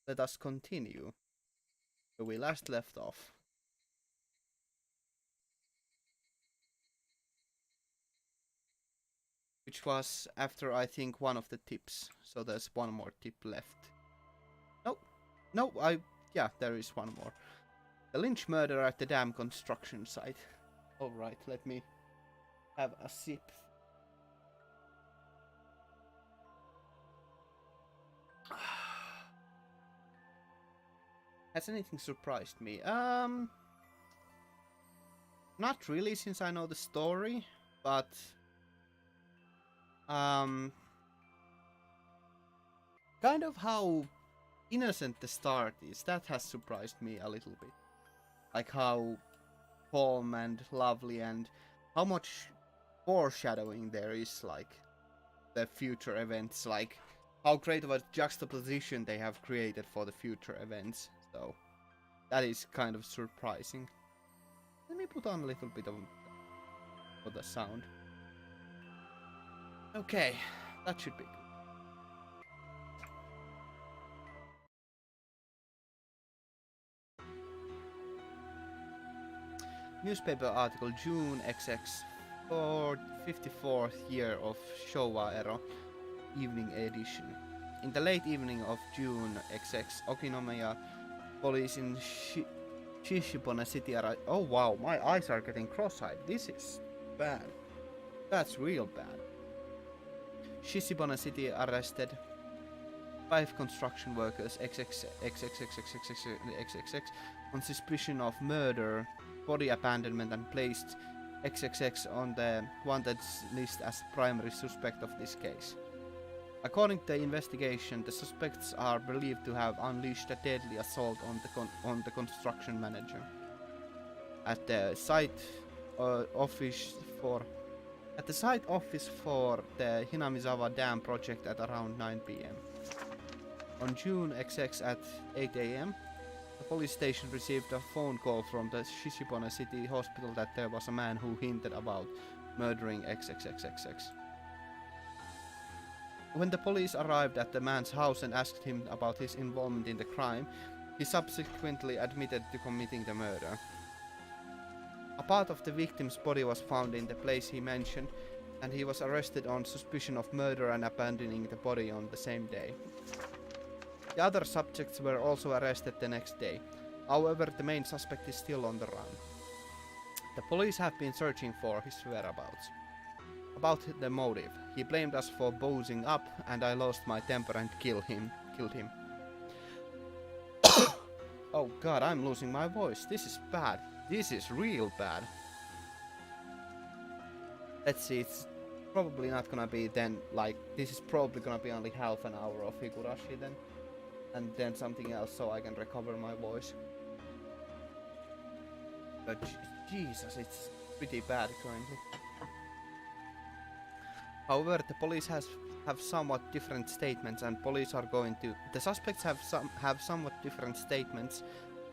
let us continue where we last left off. Which was after, I think, one of the tips. So there's one more tip left. No, yeah, there is one more. The lynch murder at the dam construction site. Alright, let me have a sip. Has anything surprised me? Not really, since I know the story, but kind of how innocent the start is, that has surprised me a little bit. Like how calm and lovely, and how much foreshadowing there is, like the future events, like how great of a juxtaposition they have created for the future events. So that is kind of surprising. Let me put on a little bit of the sound. Okay, that should be good. Newspaper article June XX for 54th year of Showa era, evening edition. In the late evening of June XX, Okinomiya police in Shishibone City arrived. Oh wow, my eyes are getting cross-eyed. This is bad. That's real bad. Shishibone City arrested 5 construction workers XXX on suspicion of murder, body abandonment, and placed XXX on the wanted list as primary suspect of this case. According to the investigation, the suspects are believed to have unleashed a deadly assault on the construction manager at the site office for the Hinamizawa Dam project at around 9 p.m. On June XX at 8 a.m., the police station received a phone call from the Shishibone City Hospital that there was a man who hinted about murdering XXXXX. When the police arrived at the man's house and asked him about his involvement in the crime, he subsequently admitted to committing the murder. A part of the victim's body was found in the place he mentioned, and he was arrested on suspicion of murder and abandoning the body on the same day. The other subjects were also arrested the next day. However, the main suspect is still on the run. The police have been searching for his whereabouts. About the motive, he blamed us for boozing up, and I lost my temper and killed him. Oh god, I'm losing my voice. This is bad. This is real bad. Let's see, it's probably not gonna be then, like, this is probably gonna be only half an hour of Higurashi then. And then something else so I can recover my voice. But Jesus, it's pretty bad currently. However, the police have somewhat different statements, and the suspects have somewhat different statements,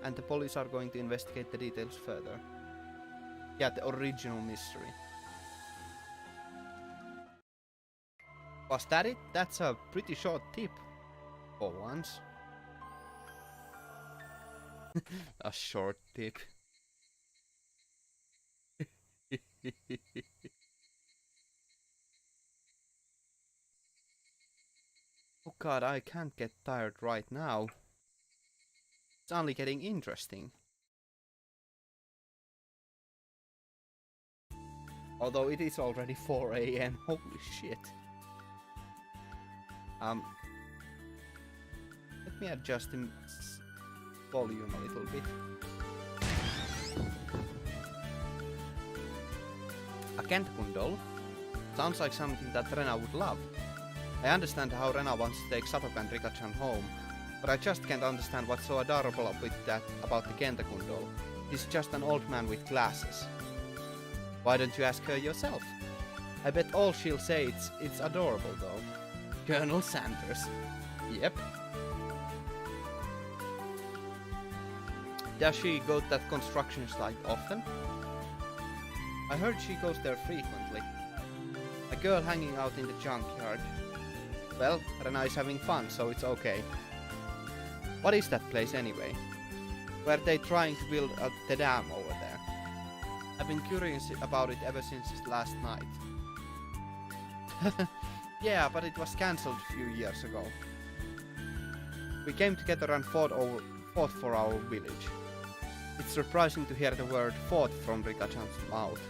and the police are going to investigate the details further. Yeah, the original mystery. Was that it? That's a pretty short tip. For once. A short tip. Oh god, I can't get tired right now. It's only getting interesting. Although it is already 4 a.m. Holy shit. Let me adjust the volume a little bit. A Kentakun doll? Sounds like something that Rena would love. I understand how Rena wants to take Satoka and Rika-chan home, but I just can't understand what's so adorable about the Kentakun doll. He's just an old man with glasses. Why don't you ask her yourself? I bet all she'll say it's adorable though. Colonel Sanders. Yep. Does she go to that construction site often? I heard she goes there frequently. A girl hanging out in the junkyard. Well, Rena is having fun, so it's okay. What is that place anyway? Were they trying to build the dam over there? I've been curious about it ever since last night. Yeah, but it was cancelled a few years ago. We came together and fought for our village. It's surprising to hear the word fought from Rika-chan's mouth.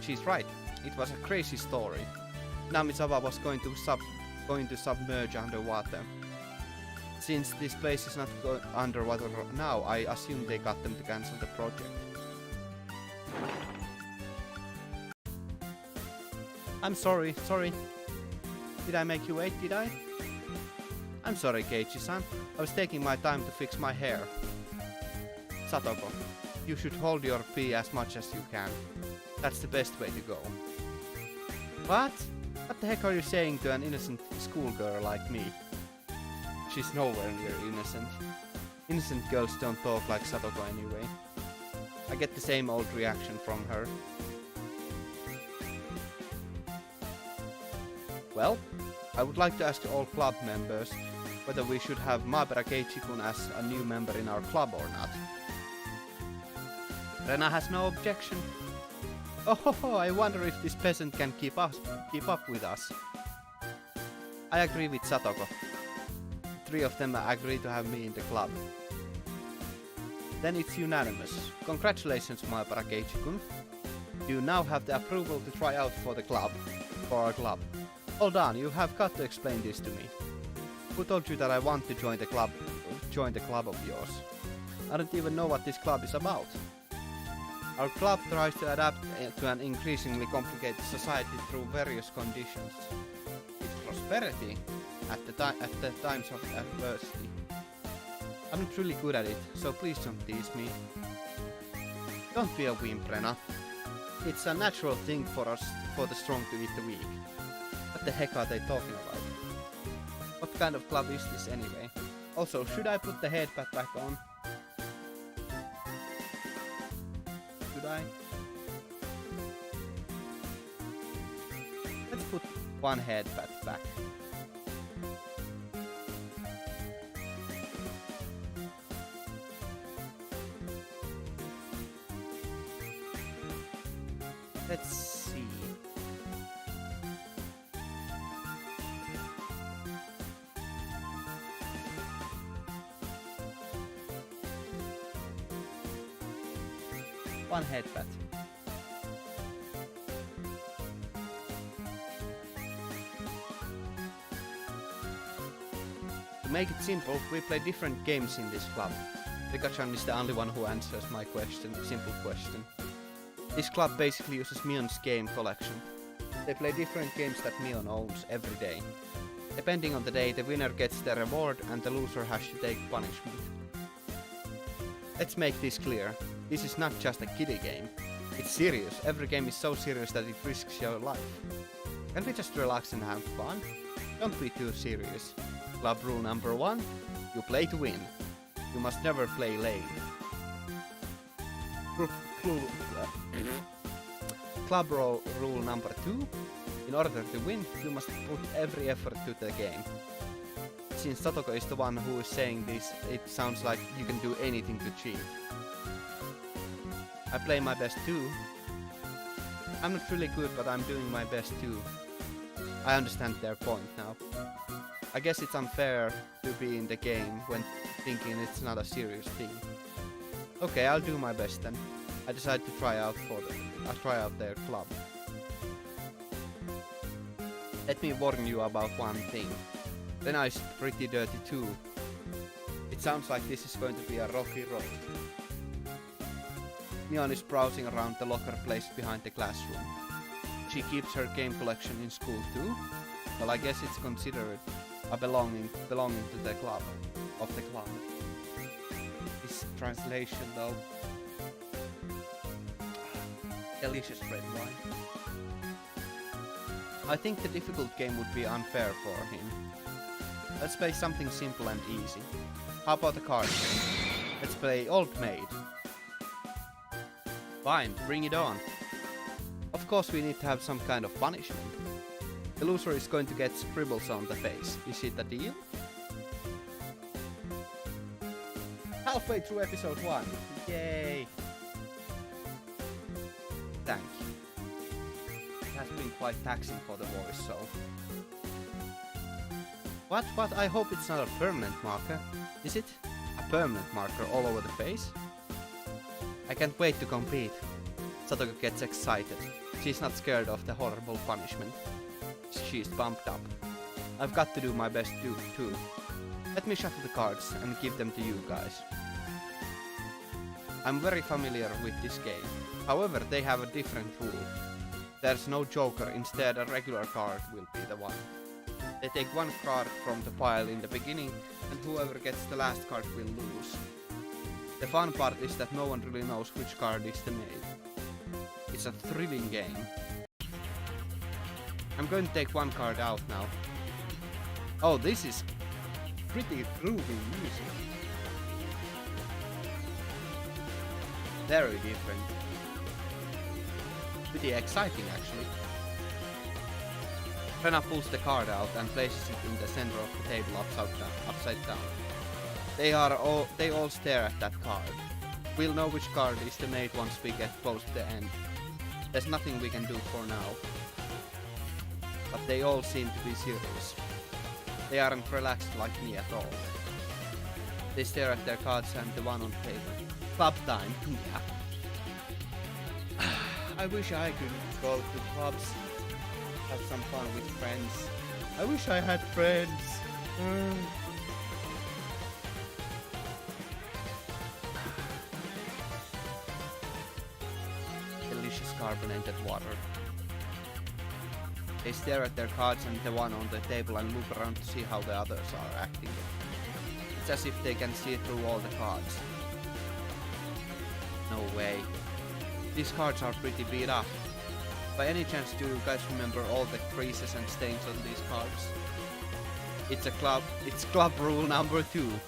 She's right, it was a crazy story. Namisawa was going to submerge underwater. Since this place is not underwater now, I assume they got them to cancel the project. I'm sorry. Did I make you wait, did I? I'm sorry, Keiichi-san. I was taking my time to fix my hair. Satoko, you should hold your pee as much as you can. That's the best way to go. What? What the heck are you saying to an innocent schoolgirl like me? She's nowhere near innocent. Innocent girls don't talk like Satoko anyway. I get the same old reaction from her. Well, I would like to ask all club members whether we should have Mabara Keiichi-kun as a new member in our club or not. Rena has no objection. Oh, I wonder if this peasant can keep up with us. I agree with Satoko. The 3 of them agree to have me in the club. Then it's unanimous. Congratulations, Mabara Keiichi-kun. You now have the approval to try out for our club. Hold on, you have got to explain this to me. Who told you that I want to join the club of yours? I don't even know what this club is about. Our club tries to adapt to an increasingly complicated society through various conditions. It's prosperity at the times of adversity. I'm not really good at it, so please don't tease me. Don't be a wimp, Rena. It's a natural thing for the strong to eat the weak. What the heck are they talking about? What kind of club is this anyway? Also, should I put the headband back on? Should I? Let's put one headband back. Let's see. One headband. To make it simple, we play different games in this club. Rika-chan is the only one who answers my simple question. This club basically uses Mion's game collection. They play different games that Mion owns every day. Depending on the day, the winner gets the reward and the loser has to take punishment. Let's make this clear. This is not just a kiddie game. It's serious. Every game is so serious that it risks your life. Can we just relax and have fun? Don't be too serious. Club rule number 1, you play to win. You must never play lame. Club rule number 2, in order to win, you must put every effort to the game. Since Satoko is the one who is saying this, it sounds like you can do anything to cheat. I play my best too. I'm not really good, but I'm doing my best too. I understand their point now. I guess it's unfair to be in the game when thinking it's not a serious thing. Okay, I'll do my best then. I decided to try out their club. Let me warn you about one thing. Rena is pretty dirty too. It sounds like this is going to be a rocky road. Mion is browsing around the locker placed behind the classroom. She keeps her game collection in school too? Well, I guess it's considered a belonging to the club. This translation though. Delicious red wine. I think the difficult game would be unfair for him. Let's play something simple and easy. How about a card game? Let's play Old Maid. Fine, bring it on. Of course we need to have some kind of punishment. The loser is going to get scribbles on the face. Is it a deal? halfway through episode 1. Yay! Thank you. It has been quite taxing for the voice, so... What? I hope it's not a permanent marker. Is it? A permanent marker all over the face? I can't wait to compete. Satoko gets excited. She's not scared of the horrible punishment. She's pumped up. I've got to do my best too. Let me shuffle the cards and give them to you guys. I'm very familiar with this game. However, they have a different rule. There's no joker, instead a regular card will be the one. They take one card from the pile in the beginning, and whoever gets the last card will lose. The fun part is that no one really knows which card is the main. It's a thrilling game. I'm going to take one card out now. Oh, this is pretty groovy music. Very different. Pretty exciting actually. Rena pulls the card out and places it in the center of the table upside down. They all stare at that card. We'll know which card is the mate once we get close to the end. There's nothing we can do for now. But they all seem to be serious. They aren't relaxed like me at all. They stare at their cards and the one on the table. Club time, yeah. I wish I could go to clubs, have some fun with friends. I wish I had friends. Delicious carbonated water. They stare at their cards and the one on the table and look around to see how the others are acting. It's as if they can see through all the cards. No way. These cards are pretty beat up. By any chance do you guys remember all the creases and stains on these cards? It's club rule number 2.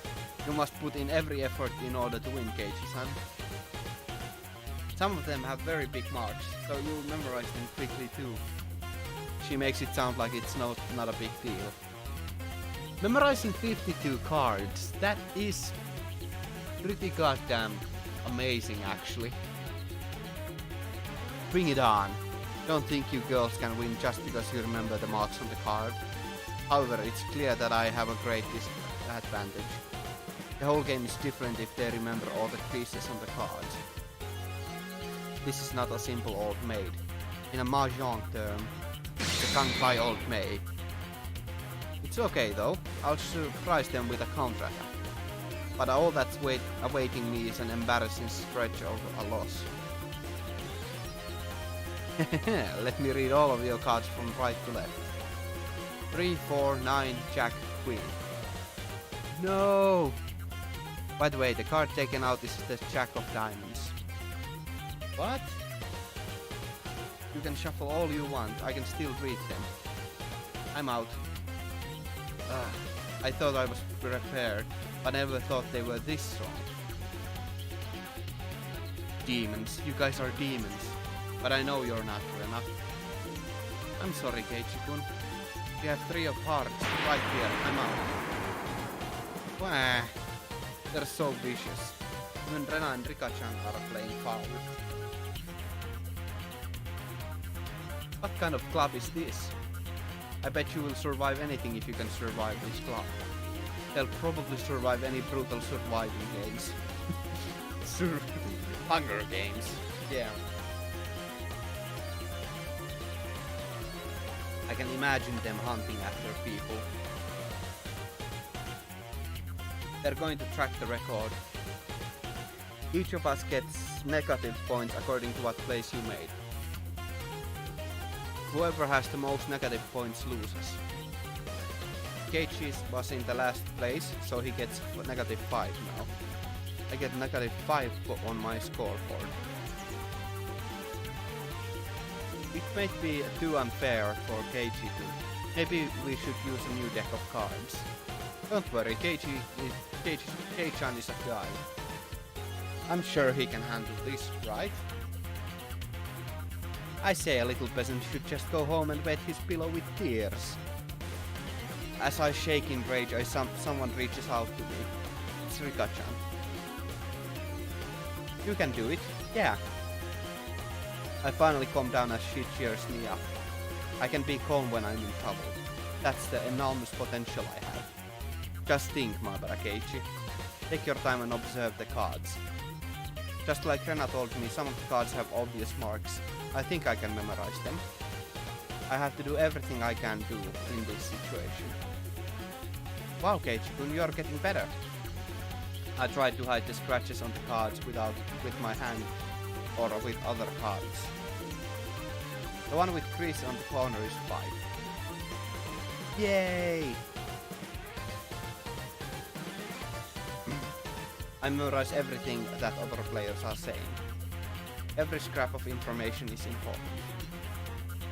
You must put in every effort in order to win, Keiichi-san. Some of them have very big marks, so you'll memorize them quickly too. She makes it sound like it's not a big deal. Memorizing 52 cards, that is pretty goddamn amazing actually. Bring it on. Don't think you girls can win just because you remember the marks on the card. However, it's clear that I have a great disadvantage. The whole game is different if they remember all the pieces on the cards. This is not a simple old maid. In a mahjong term, it's a kung-fu old maid. It's okay though, I'll surprise them with a counterattack. But all that's awaiting me is an embarrassing stretch of a loss. Let me read all of your cards from right to left. 3, 4, 9, Jack, Queen. No! By the way, the card taken out is the Jack of Diamonds. What? You can shuffle all you want, I can still read them. I'm out. I thought I was prepared, but I never thought they were this strong. Demons, you guys are demons. But I know you're not enough. I'm sorry, Keiichi-kun. You have 3 of hearts right here. I'm out. Wah! They're so vicious. Even Rena and Rika-chan are playing foul. What kind of club is this? I bet you will survive anything if you can survive this club. They'll probably survive any brutal surviving games. Hunger Games. Yeah. I can imagine them hunting after people. They're going to track the record. Each of us gets negative points according to what place you made. Whoever has the most negative points loses. Keiichi was in the last place, so he gets negative 5 now. I get negative 5 on my scoreboard. It might be too unfair for Keiichi too. Maybe we should use a new deck of cards. Don't worry, Keiichi-chan is a guy. I'm sure he can handle this, right? I say a little peasant should just go home and wet his pillow with tears. As I shake in rage, someone reaches out to me. It's Rika-chan. You can do it. Yeah. I finally calm down as she cheers me up. I can be calm when I'm in trouble. That's the enormous potential I have. Just think, my Keiichi. Take your time and observe the cards. Just like Rena told me, some of the cards have obvious marks. I think I can memorize them. I have to do everything I can do in this situation. Wow, Keiichi-kun, you're getting better. I tried to hide the scratches on the cards with my hand or with other cards. The one with crease on the corner is 5. Yay! I memorize everything that other players are saying. Every scrap of information is important.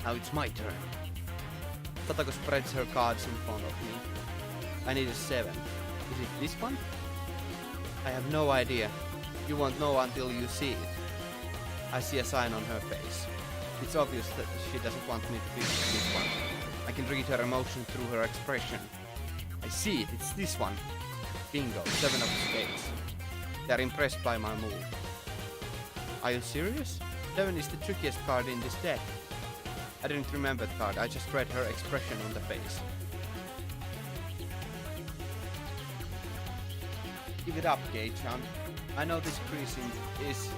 Now it's my turn. Satoko spreads her cards in front of me. I need a 7. Is it this one? I have no idea. You won't know until you see it. I see a sign on her face. It's obvious that she doesn't want me to pick this one. I can read her emotion through her expression. I see it, it's this one. Bingo, 7 of spades. They're impressed by my move. Are you serious? 7 is the trickiest card in this deck. I didn't remember the card, I just read her expression on the face. Give it up, Kei-chan. I know this crease is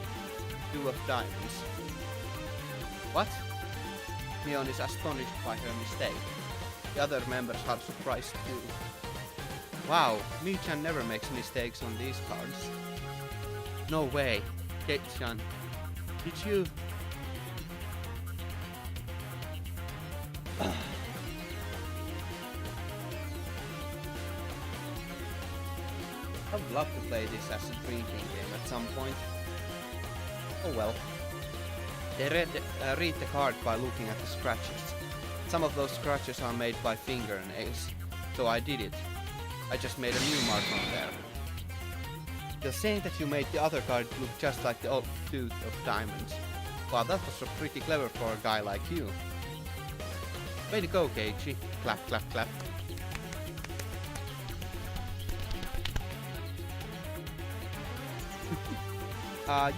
2 of diamonds. What? Mion is astonished by her mistake. The other members are surprised too. Wow, Mi-chan never makes mistakes on these cards. No way. Kei-chan, did you... I would love to play this as a drinking game at some point. Oh well. They read the card by looking at the scratches. Some of those scratches are made by fingernails, so I did it. I just made a new mark on there. They're saying that you made the other card look just like the old tooth of diamonds. Wow, that was pretty clever for a guy like you. Way to go, Keiichi. Clap, clap, clap.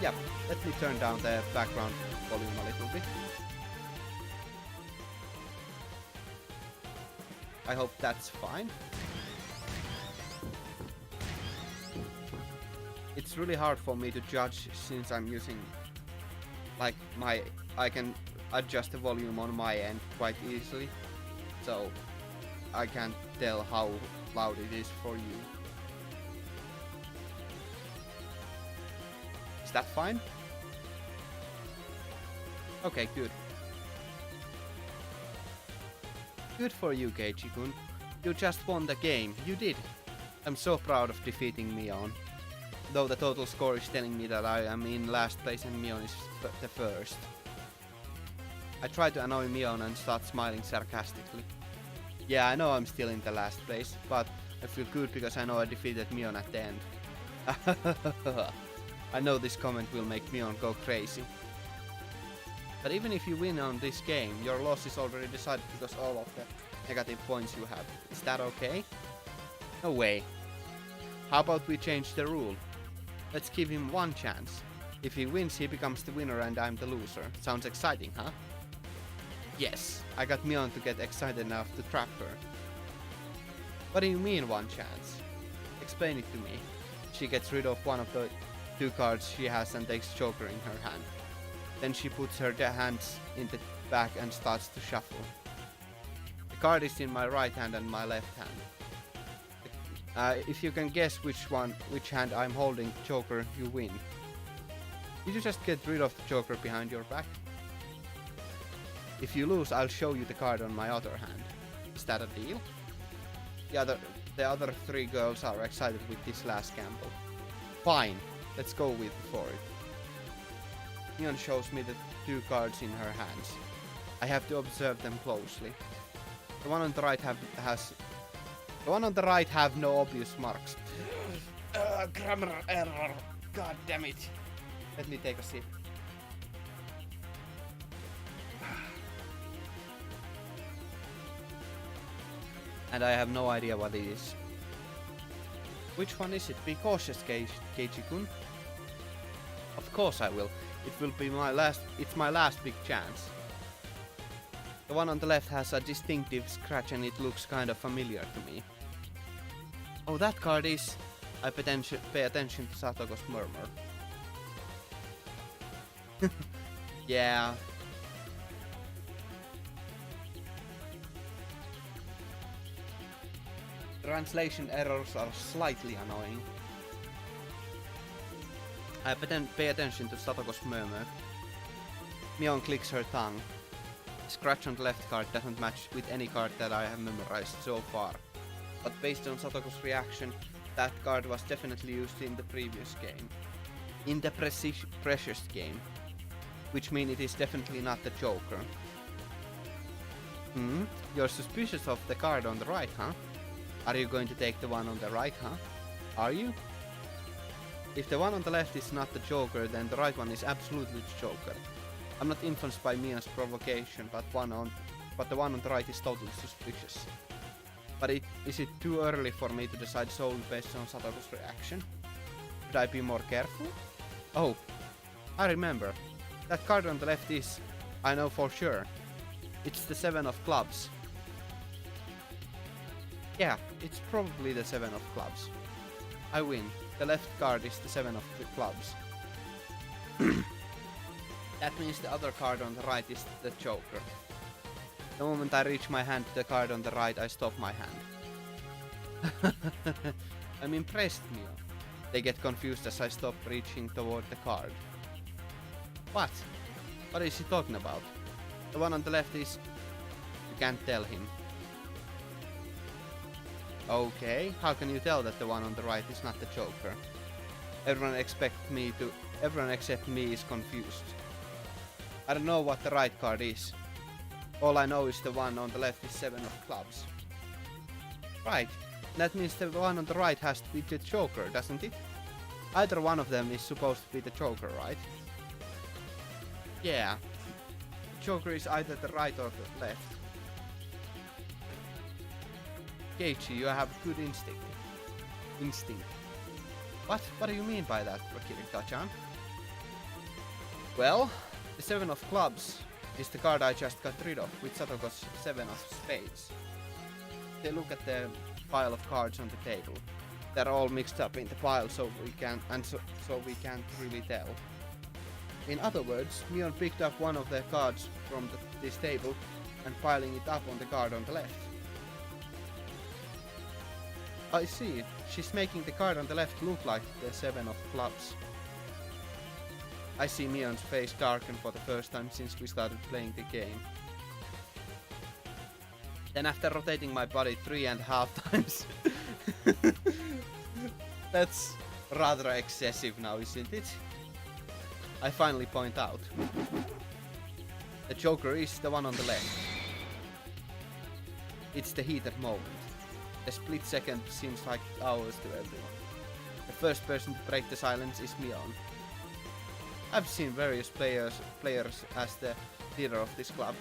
Yeah, let me turn down the background volume a little bit. I hope that's fine. It's really hard for me to judge since I'm using like I can adjust the volume on my end quite easily, so I can't tell how loud it is for you. Is that fine? Okay, good. Good for you, Keiichi-kun. You just won the game. You did. I'm so proud of defeating Mion. Though the total score is telling me that I am in last place and Mion is the first. I try to annoy Mion and start smiling sarcastically. Yeah, I know I'm still in the last place, but I feel good because I know I defeated Mion at the end. I know this comment will make Mion go crazy. But even if you win on this game, your loss is already decided because all of the negative points you have. Is that okay? No way. How about we change the rule? Let's give him one chance. If he wins, he becomes the winner and I'm the loser. Sounds exciting, huh? Yes, I got Mion to get excited enough to trap her. What do you mean one chance? Explain it to me. She gets rid of one of the 2 cards she has and takes Joker in her hand. Then she puts her hands in the back and starts to shuffle. The card is in my right hand and my left hand. If you can guess which hand I'm holding Joker, you win. Did you just get rid of the Joker behind your back? If you lose, I'll show you the card on my other hand. Is that a deal? The other 3 girls are excited with this last gamble. Fine, let's go for it. Mion shows me the 2 cards in her hands. I have to observe them closely. The one on the right have no obvious marks. Grammar error. God damn it. Let me take a sip. And I have no idea what it is. Which one is it? Be cautious, Keiichi-kun. Of course I will. It will be it's my last big chance. The one on the left has a distinctive scratch and it looks kind of familiar to me. Oh, that card is... I pay attention to Satoko's murmur. Yeah. Translation errors are slightly annoying. I pay attention to Satoko's murmur. Mion clicks her tongue. Scratch on the left card doesn't match with any card that I have memorized so far. But based on Satoko's reaction, that card was definitely used in the previous game. In the precious game. Which means it is definitely not the Joker. You're suspicious of the card on the right, huh? Are you going to take the one on the right, huh? Are you? If the one on the left is not the Joker, then the right one is absolutely the Joker. I'm not influenced by Mia's provocation, but the one on the right is totally suspicious. But is it too early for me to decide solely based on Satoko's reaction? Should I be more careful? Oh, I remember. That card on the left is, I know for sure, it's the 7 of clubs. Yeah, it's probably the 7 of clubs. I win. The left card is the 7 of clubs. That means the other card on the right is the Joker. The moment I reach my hand to the card on the right, I stop my hand. I'm impressed, Mio. They get confused as I stop reaching toward the card. What? What is he talking about? The one on the left is... You can't tell him. Okay, how can you tell that the one on the right is not the Joker? Everyone except me is confused. I don't know what the right card is. All I know is the one on the left is 7 of clubs. Right, that means the one on the right has to be the Joker, doesn't it? Either one of them is supposed to be the Joker, right? Yeah. The Joker is either the right or the left. Keiichi, you have good instinct. What? What do you mean by that, Kirika-chan? Well, the 7 of clubs is the card I just got rid of with Satoko's 7 of spades. They look at the pile of cards on the table. They're all mixed up in the pile so we can't really tell. In other words, Mion picked up one of the cards from this table and piling it up on the card on the left. I see. She's making the card on the left look like the 7 of clubs. I see Mion's face darken for the first time since we started playing the game. Then after rotating my body 3.5 times... That's rather excessive now, isn't it? I finally point out. The Joker is the one on the left. It's the heated moment. The split second seems like hours to everyone. The first person to break the silence is Mion. I've seen various players as the leader of this club.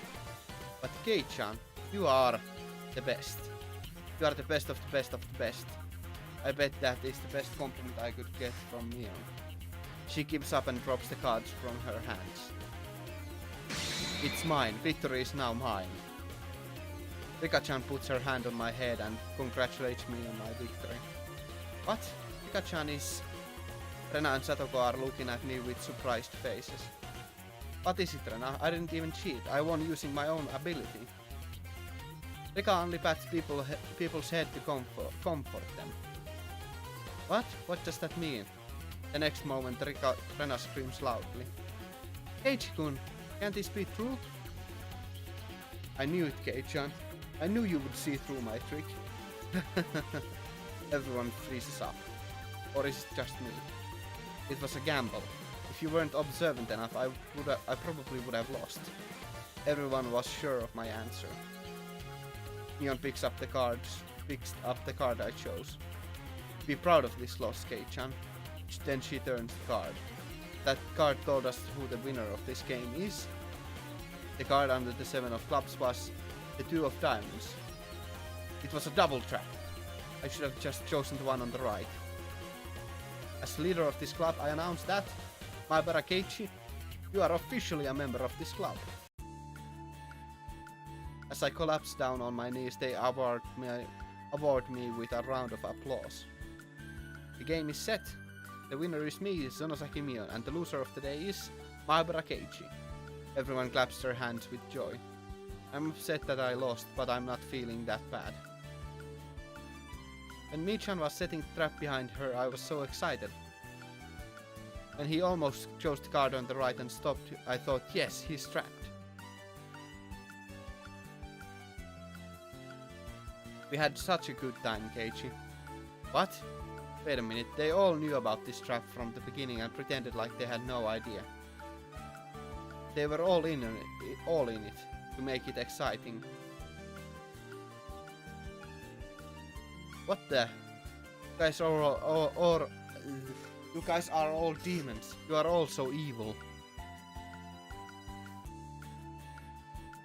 But Kei-chan, you are the best. You are the best of the best of the best. I bet that is the best compliment I could get from Mion. She gives up and drops the cards from her hands. It's mine. Victory is now mine. Rika-chan puts her hand on my head and congratulates me on my victory. What? Rika-chan is... Rena and Satoko are looking at me with surprised faces. What is it, Rena? I didn't even cheat. I won using my own ability. Rika only pats people's head to comfort them. What? What does that mean? The next moment, Rena screams loudly. Keiichi-kun, can't this be true? I knew it, Kei-chan. I knew you would see through my trick. Everyone freezes up. Or is it just me? It was a gamble. If you weren't observant enough, I probably would have lost. Everyone was sure of my answer. Mion picks up the card I chose. Be proud of this loss, Kei-chan. Then she turns the card. That card told us who the winner of this game is. The card under the 7 of clubs was the 2 of diamonds. It was a double trap. I should have just chosen the one on the right. As leader of this club, I announce that Maibara Keiichi, you are officially a member of this club. As I collapse down on my knees, they award me with a round of applause. The game is set. The winner is me, Zonosaki Mion, and the loser of the day is Maibara Keiichi. Everyone claps their hands with joy. I'm upset that I lost, but I'm not feeling that bad. When Michan was setting the trap behind her, I was so excited. When he almost chose the card on the right and stopped, I thought, yes, he's trapped. We had such a good time, Keiichi. What? Wait a minute, they all knew about this trap from the beginning and pretended like they had no idea. They were all in it to make it exciting. What the? You guys are all demons. You are all so evil.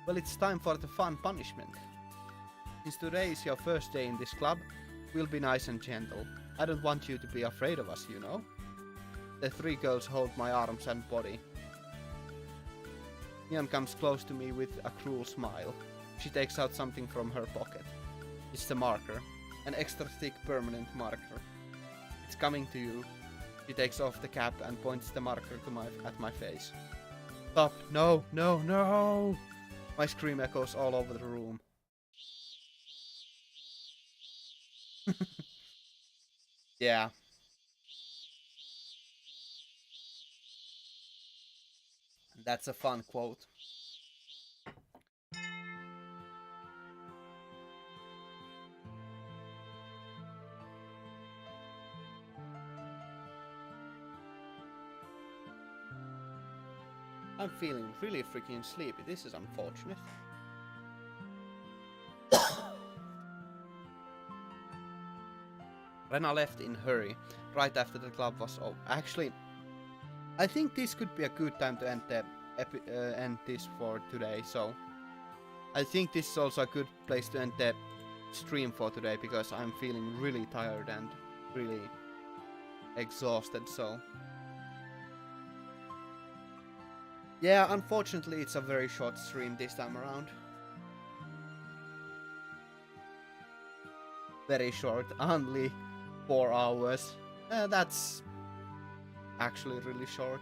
Well, it's time for the fun punishment. Since today is your first day in this club, we'll be nice and gentle. I don't want you to be afraid of us, you know? The three girls hold my arms and body. Mion comes close to me with a cruel smile. She takes out something from her pocket. It's the marker. An extra thick permanent marker. It's coming to you. She takes off the cap and points the marker at my face. Stop! No! No! No! My scream echoes all over the room. Yeah. That's a fun quote. I'm feeling really freaking sleepy. This is unfortunate. Rena left in a hurry, right after the club was over. Actually, I think this could be a good time to end this for today, so I think this is also a good place to end the stream for today, because I'm feeling really tired and really exhausted, so yeah, unfortunately it's a very short stream this time around. Very short, only 4 hours. That's actually really short.